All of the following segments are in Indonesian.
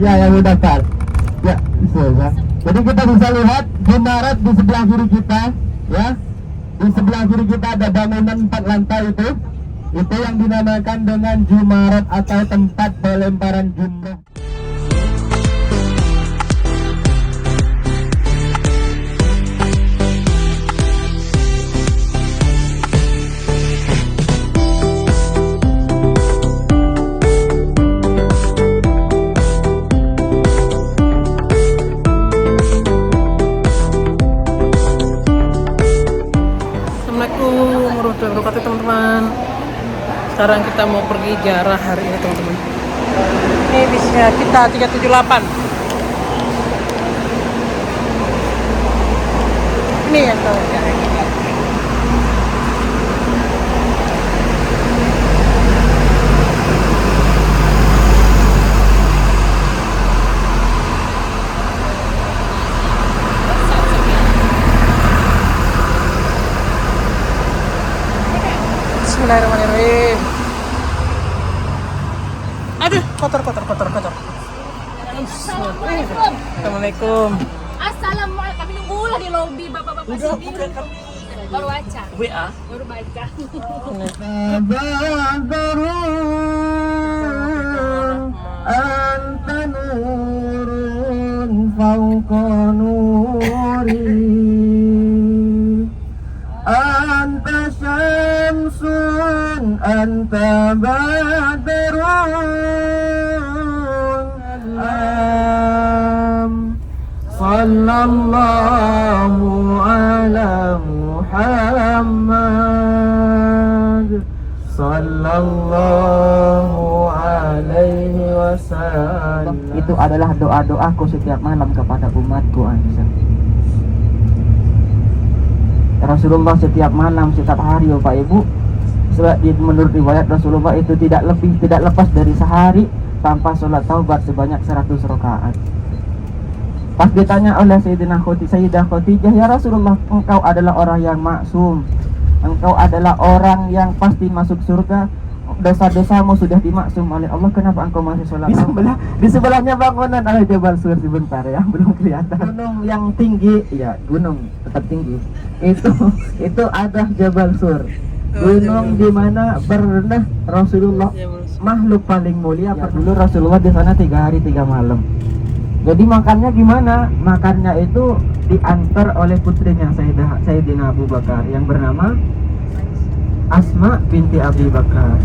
Ya, yang mendaftar. Ya, bisa ya. Jadi kita bisa lihat Jumarat di sebelah kiri kita, ya. Di sebelah kiri kita ada bangunan 4 lantai itu. Itu yang dinamakan dengan Jumarat atau tempat pelemparan jumroh. Assalamualaikum warahmatullahi wabarakatuh teman-teman. Sekarang kita mau pergi ziarah hari ini teman-teman. Ini bisnya kita 378. Ini yang tahu ziarah kita. Bismillahirrahmanirrahim. Aduh, kotor. Assalamualaikum. Assalamualaikum. Kami nunggu lah di lobi bapak-bapak sini. Baru baca. WA. Baru baca. Anta nurun fauqa nuri, anta syamsun, anta badrun, sallallahu ala Muhammad, sallallahu alaihi wasallam. Itu adalah doa-doaku setiap malam kepada umatku, Aisyah. Rasulullah setiap malam, setiap hari, Bapak Ibu, sebab menurut riwayat Rasulullah itu tidak lepas dari sehari tanpa sholat taubat sebanyak 100 rakaat. Pas ditanya oleh Sayyidah Khadijah, ya Rasulullah, engkau adalah orang yang maksum, engkau adalah orang yang pasti masuk surga, dosa-dosamu sudah dimaksum oleh Allah, kenapa engkau masih sholat? Di sebelahnya bangunan ada Jabal Sur sebentar ya, belum kelihatan. Gunung yang tinggi, ya gunung tetap tinggi. Itu ada Jabal Sur. Gunung di mana pernah Rasulullah, makhluk paling mulia. Dulu Rasulullah di sana 3 hari 3 malam. Jadi makannya gimana? Makannya itu diantar oleh putrinya Sayyidina Abu Bakar yang bernama Asma binti Abi Bakar.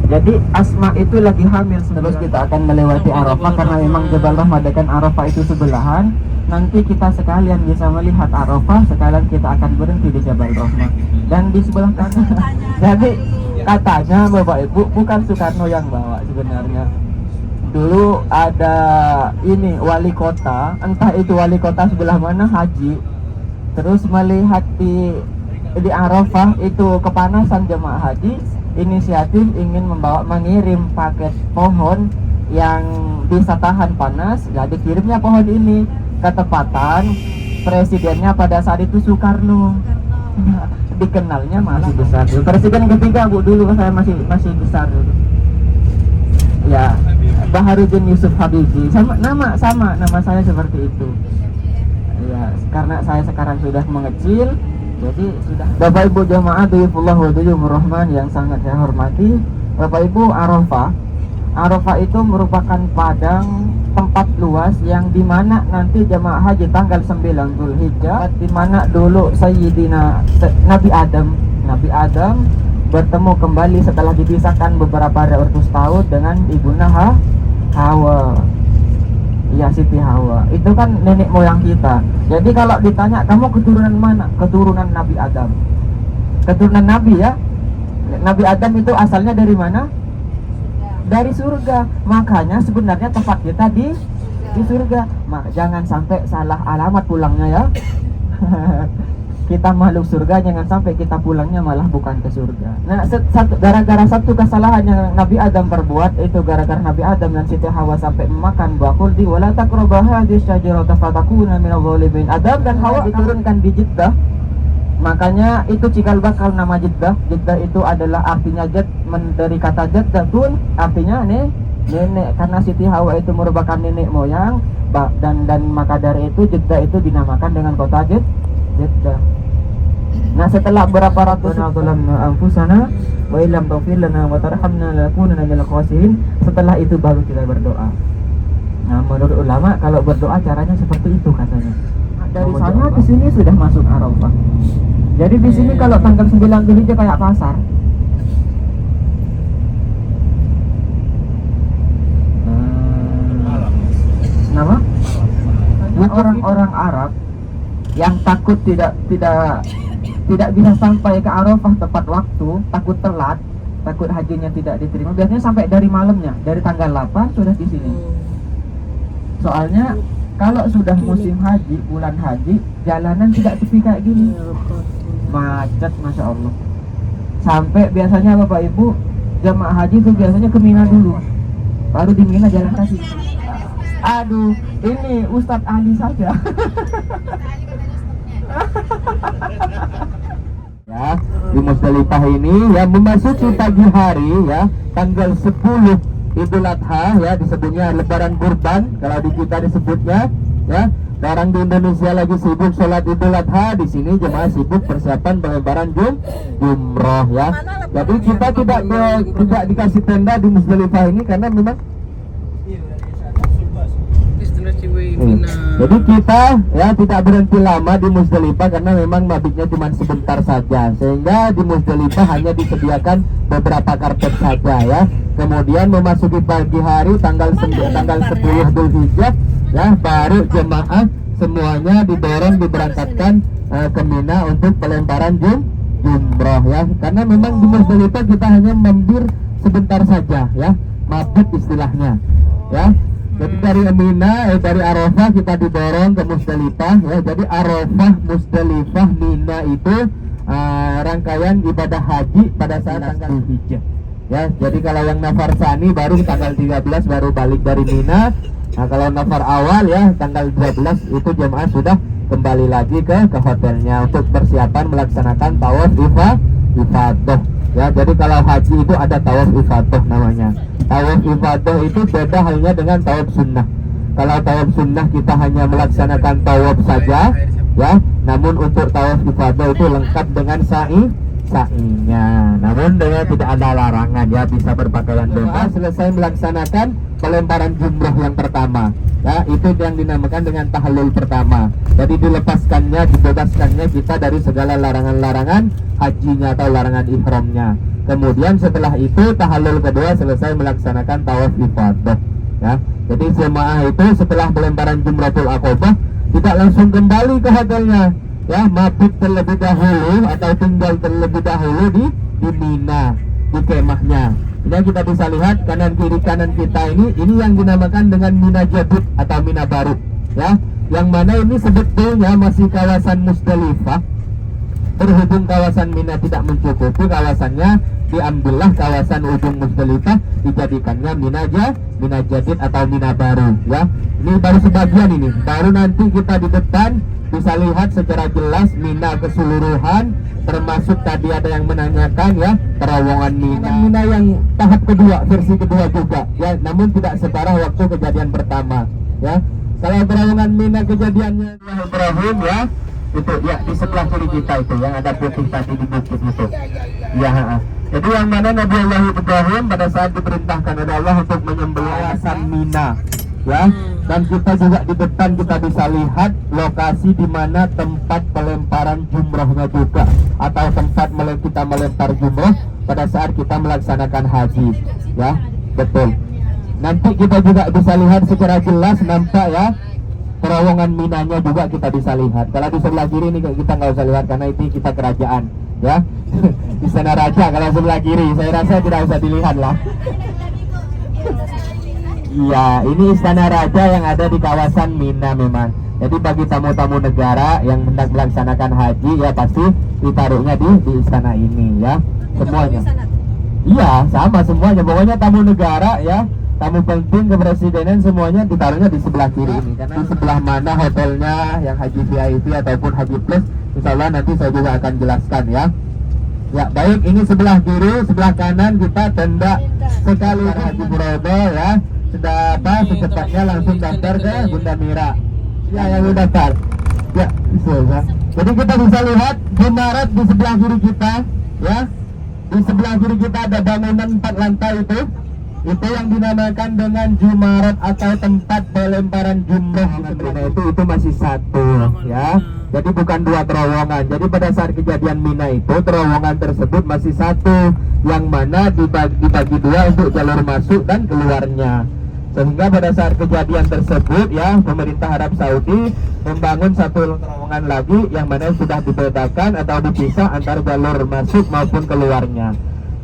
Jadi Asma itu lagi hamil. Terus kita akan melewati Arafah karena memang Jabal Rahmah dengan Arafah itu sebelahan. Nanti kita sekalian bisa melihat Arafah, sekalian kita akan berhenti di Jabal Rahmah. Dan di sebelah kanan. Jadi katanya Bapak Ibu, bukan Soekarno yang bawa sebenarnya. Dulu ada ini wali kota, entah itu wali kota sebelah mana, haji. Terus melihat di Arafah itu kepanasan jemaah haji, inisiatif ingin mengirim paket pohon yang bisa tahan panas. Jadi kirimnya pohon ini, ketepatan presidennya pada saat itu Soekarno. Dikenalnya masih besar. Presiden ketiga Bu, dulu saya masih besar dulu. Ya, Baharudin Yusuf Habibie, nama saya seperti itu. Ya, karena saya sekarang sudah mengecil, jadi sudah. Bapak Ibu jamaah Duyufullah wa Duyufur Rahman yang sangat saya hormati, Bapak Ibu, Arafah itu merupakan padang tempat luas yang dimana nanti jamaah haji tanggal 9 Dzulhijjah, dimana dulu Sayyidina Nabi Adam bertemu kembali setelah dipisahkan beberapa ratus tahun dengan ibunda Hawa. Ya, Siti Hawa. Itu kan nenek moyang kita. Jadi kalau ditanya kamu keturunan mana? Keturunan Nabi Adam. Keturunan Nabi ya. Nabi Adam itu asalnya dari mana? Dari surga. Makanya sebenarnya tempat kita di surga. Jangan sampai salah alamat pulangnya ya. Kita makhluk surga, jangan sampai kita pulangnya malah bukan ke surga. Nah, gara-gara satu kesalahan yang Nabi Adam perbuat, itu gara-gara Nabi Adam dan Siti Hawa sampai memakan buah khuldi, wala taqrabu hadhihi syajarata fatakuna minadh dhalimin. Adam dan Hawa diturunkan di Jeddah. Makanya itu cikal bakal nama Jeddah. Jeddah itu adalah artinya dari kata Jeddah tun, artinya nenek, karena Siti Hawa itu merupakan nenek moyang, dan maka dari itu Jeddah itu dinamakan dengan kota Jeddah. Nah, setelah berapa ratus anfusana wa illam taghfir lana wa tarhamna lanakunanna minal khasirin, setelah itu baru kita berdoa. Nah, menurut ulama kalau berdoa caranya seperti itu katanya. Nah, dari sana ke sini sudah masuk Arafah. Jadi di sini kalau tanggal 9 Dzulhijjah kayak pasar. Nama? Orang-orang Arab yang takut tidak bisa sampai ke Arafah tepat waktu, takut telat, takut hajinya tidak diterima, biasanya sampai dari malamnya, dari tanggal 8 sudah di sini. Soalnya kalau sudah musim haji, bulan haji, jalanan tidak sepi kayak gini, macet, masya Allah. Sampai biasanya Bapak Ibu jamaah haji itu biasanya ke Mina dulu, baru di Mina jalan kaki. Aduh, ini Ustadz Ali saja. Ya, di Musdalifah ini ya memasuki pagi hari ya, tanggal 10 Idul Adha ya, disebutnya lebaran kurban kalau di kita disebutnya ya. Sekarang di Indonesia lagi sibuk sholat Idul Adha, di sini jemaah sibuk persiapan pelebaran jumroh ya. Jadi kita tidak dikasih tenda di Musdalifah ini karena memang jadi kita ya tidak berhenti lama di Musdalifah karena memang mabitnya cuma sebentar saja, sehingga di Musdalifah hanya disediakan beberapa karpet saja ya. Kemudian memasuki pagi hari tanggal 10 Dzulhijjah ya, baru jemaah semuanya didorong diberangkatkan ke Mina untuk pelemparan jumroh ya. Karena memang di Musdalifah kita hanya mampir sebentar saja ya, mabit istilahnya ya. Jadi dari Mina, dari Arafah kita didorong ke Musdalifah ya. Jadi Arafah, Musdalifah, Mina itu rangkaian ibadah haji pada saat tanggal Dzulhijjah ya. Jadi kalau yang nafar sani baru tanggal 13 baru balik dari Mina. Nah, kalau nafar awal ya tanggal 12 itu jemaah sudah kembali lagi ke hotelnya untuk persiapan melaksanakan tawaf ifadah ya. Jadi kalau haji itu ada tawaf ifadah namanya. Tawaf ifadah itu beda halnya dengan tawaf sunnah. Kalau tawaf sunnah kita hanya melaksanakan tawaf saja ya, namun untuk tawaf ifadah itu lengkap dengan sa'inya. Namun dengan tidak ada larangan ya, bisa berpakaian bebas. Selesai melaksanakan pelemparan jumroh yang pertama ya, itu yang dinamakan dengan tahlul pertama. Jadi dilepaskannya, dibebaskannya kita dari segala larangan-larangan hajinya atau larangan ihramnya. Kemudian setelah itu tahallul kedua selesai melaksanakan tawaf ifadah ya. Jadi jemaah itu setelah pelemparan jumratul aqobah tidak langsung kembali ke hotelnya ya, mabit terlebih dahulu atau tinggal terlebih dahulu di Mina, di kemahnya. Ini kita bisa lihat kanan kanan kita ini yang dinamakan dengan Mina Jadid atau Mina Baru ya, yang mana ini sebetulnya masih kawasan Musdalifah. Berhubung kawasan Mina tidak mencukupi kawasannya, diambillah kawasan ujung Musdalifah, dijadikannya Mina Jadid atau Mina Baru ya. Ini baru sebagian ini, baru nanti kita di depan bisa lihat secara jelas Mina keseluruhan, termasuk tadi ada yang menanyakan ya terowongan Mina yang tahap kedua, versi kedua juga ya, namun tidak separah waktu kejadian pertama ya. Kalau terowongan Mina kejadiannya Ibrahim ya, itu ya di sebelah kiri kita itu yang ada putih tadi di bukit itu ya. Jadi yang mana Nabi Allah Ibrahim pada saat diperintahkan oleh Allah untuk menyembelih kawasan Mina ya, dan kita juga di depan kita bisa lihat lokasi di mana tempat pelemparan jumrohnya juga, atau tempat kita melempar jumroh pada saat kita melaksanakan haji ya, betul. Nanti kita juga bisa lihat secara jelas nampak ya terowongan Minanya juga kita bisa lihat. Kalau di sebelah kiri ini kita nggak usah lihat karena itu kita kerajaan ya. Istana Raja kalau sebelah kiri, saya rasa tidak usah dilihat lah. Iya, ini Istana Raja yang ada di kawasan Mina memang. Jadi bagi tamu-tamu negara yang hendak melaksanakan haji ya pasti ditaruhnya di istana ini ya, semuanya. Iya, sama semuanya. Pokoknya tamu negara ya, tamu penting kepresidenan semuanya ditaruhnya di sebelah kiri ini. Karena di sebelah mana hotelnya yang haji VIP ataupun haji plus, insya Allah nanti saya juga akan jelaskan ya. Ya, baik, ini sebelah kiri, sebelah kanan kita tenda sekali Haji Murodo ya. Sudah apa, secepatnya langsung daftar ke Bunda Mira. Ya, yang udah daftar. Ya, bisa ya. Jadi kita bisa lihat Jumarat di sebelah kiri kita, ya. Di sebelah kiri kita ada bangunan 4 lantai itu. Itu yang dinamakan dengan Jumarat atau tempat pelemparan jumroh. Itu masih satu, ya. Jadi bukan 2 terowongan. Jadi pada saat kejadian Mina itu terowongan tersebut masih satu, yang mana dibagi 2 untuk jalur masuk dan keluarnya. Sehingga pada saat kejadian tersebut ya, pemerintah Arab Saudi membangun satu terowongan lagi yang mana sudah dibedakan atau dipisah antara jalur masuk maupun keluarnya.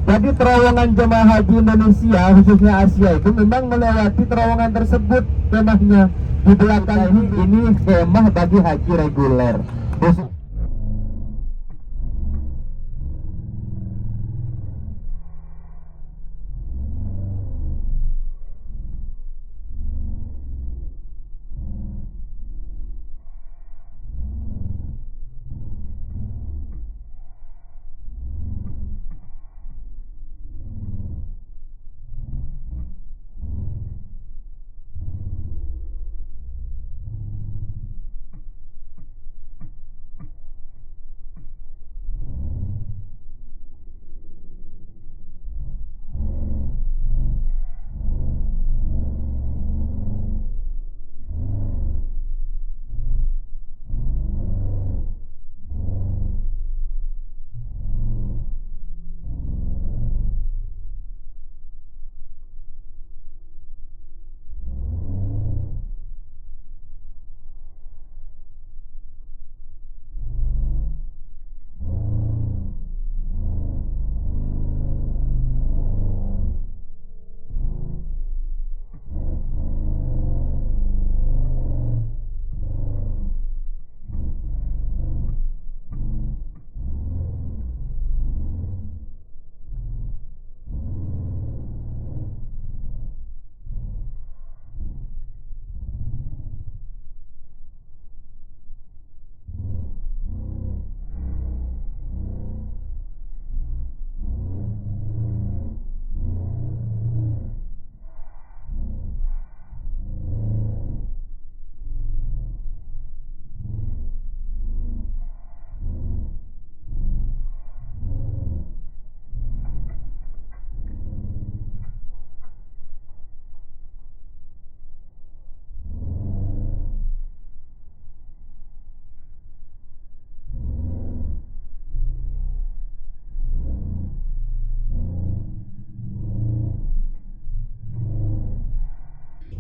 Jadi terowongan jemaah haji Indonesia khususnya Asia itu memang melewati terowongan tersebut kemahnya. Di belakang ini kemah bagi haji reguler.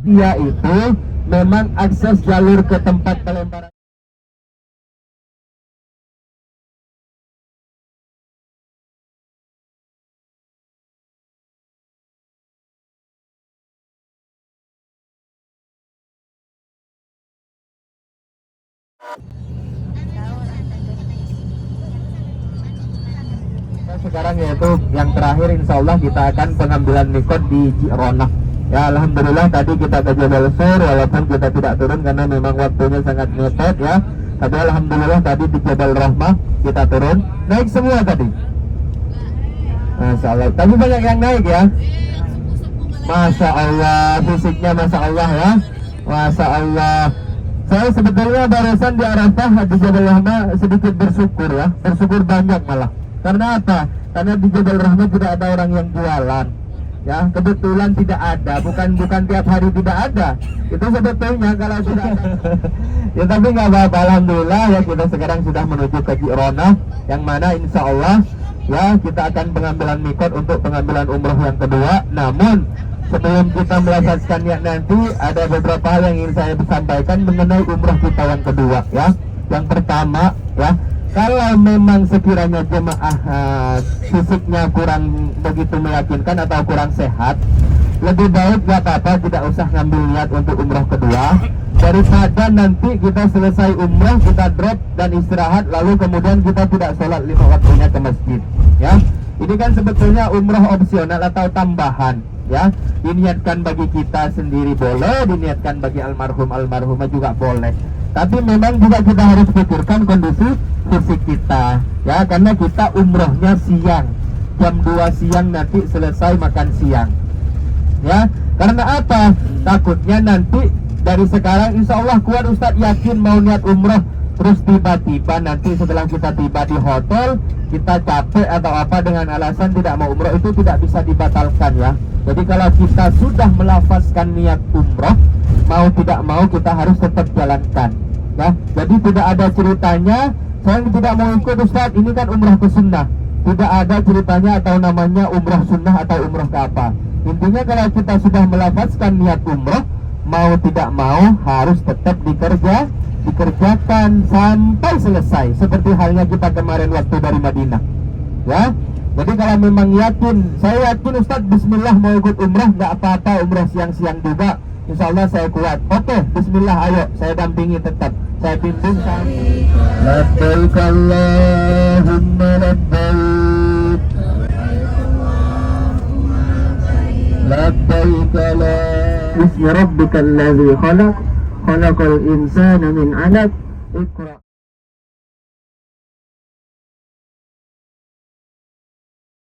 Dia itu memang akses jalur ke tempat pelemparan. Sekarang yaitu yang terakhir, insya Allah kita akan pengambilan mikot di Ji'ronah. Ya, alhamdulillah tadi kita ke Jabal Sur walaupun kita tidak turun karena memang waktunya sangat mepet ya. Tapi alhamdulillah tadi di Jabal Rahmah kita turun. Naik semua tadi. Masya Allah. Tapi banyak yang naik ya. Masya Allah, fisiknya Masya Allah ya. Masya Allah. Saya sebetulnya barusan di Arafah di Jabal Rahmah sedikit bersyukur ya. Bersyukur banyak malah. Karena apa? Karena di Jabal Rahmah tidak ada orang yang jualan. Ya, kebetulan tidak ada, bukan tiap hari tidak ada. Itu sebetulnya kalau sudah ada. Ya tapi nggak apa-apa, alhamdulillah ya kita sekarang sudah menuju ke Ji'ronah, yang mana insya Allah ya kita akan pengambilan mikot untuk pengambilan umroh yang kedua. Namun sebelum kita melaksanakan niat nanti ada beberapa hal yang ingin saya sampaikan mengenai umroh kita yang kedua ya. Yang pertama ya, kalau memang sekiranya jemaah fisiknya kurang begitu meyakinkan atau kurang sehat, lebih baik gak apa-apa tidak usah ngambil niat untuk umroh kedua, daripada nanti kita selesai umroh kita drop dan istirahat lalu kemudian kita tidak sholat 5 waktunya ke masjid ya. Ini kan sebetulnya umroh opsional atau tambahan ya, diniatkan bagi kita sendiri boleh, diniatkan bagi almarhumah juga boleh. Tapi memang juga kita harus pikirkan kondisi fisik kita, ya, karena kita umrohnya siang, jam 2 siang nanti selesai makan siang, ya. Karena apa? Takutnya nanti dari sekarang insya Allah kuat Ustadz yakin mau niat umroh, terus tiba-tiba nanti setelah kita tiba di hotel kita capek atau apa dengan alasan tidak mau umroh, itu tidak bisa dibatalkan ya. Jadi kalau kita sudah melafazkan niat umroh, mau tidak mau kita harus tetap jalankan ya. Jadi tidak ada ceritanya saya tidak mau ikut Ustadz, ini kan umroh ke sunnah. Tidak ada ceritanya atau namanya umroh sunnah atau umroh ke apa. Intinya kalau kita sudah melafazkan niat umroh, mau tidak mau harus tetap dikerjakan sampai selesai. Seperti halnya kita kemarin waktu dari Madinah, ya. Jadi kalau memang yakin, saya yakin Ustadz bismillah mau ikut umrah, nggak apa-apa umrah siang-siang juga, insya Allah saya kuat. Oke, bismillah, ayo saya dampingi tetap, saya bimbing sampai. Labbaik Allahumma labbaik, labbaik la Bismi rabbikal ladzi khalaq, khalaqal insana min 'alaq. Iqra.